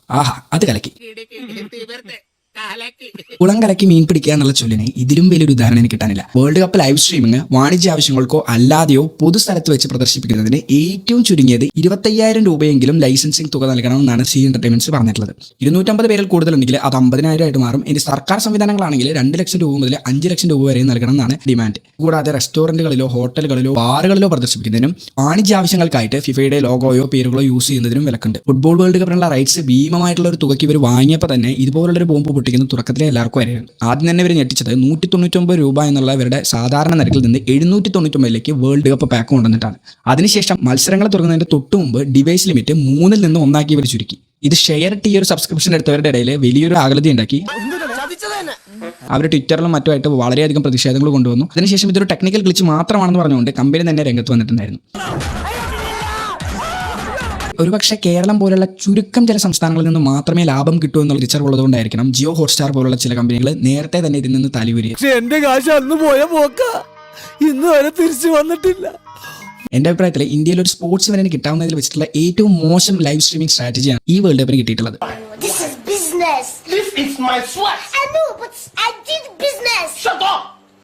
ആഹാ, അത് കലക്കി. കുളം കലക്കി മീൻ പിടിക്കുക എന്നുള്ള ചൊല്ലിന് ഇതിലും വലിയൊരു ഉദാഹരണം എനിക്ക് കിട്ടാനില്ല. വേൾഡ് കപ്പ് ലൈവ് സ്ട്രീമിംഗ് വാണിജ്യ ആവശ്യങ്ങൾക്കോ അല്ലാതെയോ പൊതുസ്ഥലത്ത് വെച്ച് പ്രദർശിപ്പിക്കുന്നതിന് ഏറ്റവും ചുരുങ്ങിയത് 25,000 രൂപയെങ്കിലും ലൈസൻസിംഗ് തുക നൽകണമെന്നാണ് സി എന്റർടൈൻമെന്റ്സ് പറഞ്ഞിട്ടുള്ളത്. 250 പേരിൽ കൂടുതലുണ്ടെങ്കിൽ അത് 50,000 ആയിട്ട് മാറും. ഇനി സർക്കാർ സംവിധാനങ്ങളാണെങ്കിൽ 2 ലക്ഷം രൂപ മുതൽ 5 ലക്ഷം രൂപ വരെ നൽകണം എന്നാണ് ഡിമാൻഡ്. കൂടാതെ റെസ്റ്റോറന്റുകളിലോ ഹോട്ടലുകളിലോ ബാറുകളിലോ പ്രദർശിപ്പിക്കുന്നതിനും വാണിജ്യ ആവശ്യങ്ങൾക്കായിട്ട് ഫിഫയുടെ ലോഗോയോ പേരുകളോ യൂസ് ചെയ്യുന്നതിനും വിലക്കുണ്ട്. ഫുട്ബോൾ വേൾഡ് കപ്പിനുള്ള റൈറ്റ്സ് ഭീമമായിട്ടുള്ള ഒരു തുകയ്ക്ക് ഇവർ വാങ്ങിയപ്പോൾ തന്നെ ഇതുപോലുള്ളൊരു ബോംബ് പൊട്ടിക്കുന്ന തുടക്കത്തിലെ എല്ലാവർക്കും അറിയാം. ആദ്യം തന്നെ ഇവർ ഞെട്ടിച്ചത് 199 രൂപ എന്നുള്ള ഇവരുടെ സാധാരണ നിരക്കിൽ നിന്ന് 799ലേക്ക് വേൾഡ് കപ്പ് പാക്ക് കൊണ്ടുവന്നിട്ടാണ്. അതിനുശേഷം മത്സരങ്ങൾ തുടങ്ങുന്നതിന്റെ തൊട്ട് മുമ്പ് ഡിവൈസ് ലിമിറ്റ് 3-ൽ നിന്ന് 1 ഇവർ ചുരുക്കി. ഇത് ഷെയർ ഈ ഒരു സബ്സ്ക്രിപ്ഷൻ എടുത്തവരുടെ ഇടയിൽ വലിയൊരു ആകൃതി ഉണ്ടാക്കി. അവർ ട്വിറ്ററിലും മറ്റുമായിട്ട് വളരെയധികം പ്രതിഷേധങ്ങൾ കൊണ്ടുവന്നു. അതിനുശേഷം ഇതൊരു ടെക്നിക്കൽ ഗ്ലിച്ച് മാത്രമാണെന്ന് പറഞ്ഞുകൊണ്ട് കമ്പനി തന്നെ രംഗത്ത് വന്നിട്ടുണ്ടായിരുന്നു. ഒരുപക്ഷെ കേരളം പോലുള്ള ചുരുക്കം ചില സംസ്ഥാനങ്ങളിൽ നിന്ന് മാത്രമേ ലാഭം കിട്ടൂ എന്നുള്ള തിരിച്ചറിവുള്ളതുകൊണ്ടായിരിക്കണം ജിയോ ഹോട്ട്സ്റ്റാർ പോലുള്ള ചില കമ്പനികൾ നേരത്തെ തന്നെ ഇതിൽ നിന്ന് തലയൂരിയത്. എന്റെ കാശ് അന്ന് പോയ പോക്ക ഇന്ന് വരെ തിരിച്ചു വന്നിട്ടില്ല. എന്റെ അഭിപ്രായത്തിൽ ഇന്ത്യയിൽ ഒരു സ്പോർട്സ് ഇവന്റിന് കിട്ടാവുന്നതിൽ വെച്ചിട്ടുള്ള ഏറ്റവും മോശം ലൈവ് സ്ട്രീമിംഗ് സ്ട്രാറ്റജിയാണ് ഈ വേൾഡ് കപ്പിന് കിട്ടിയിട്ടുള്ളത്. This is business. This is my sweat. I know, but I did business. Shut up.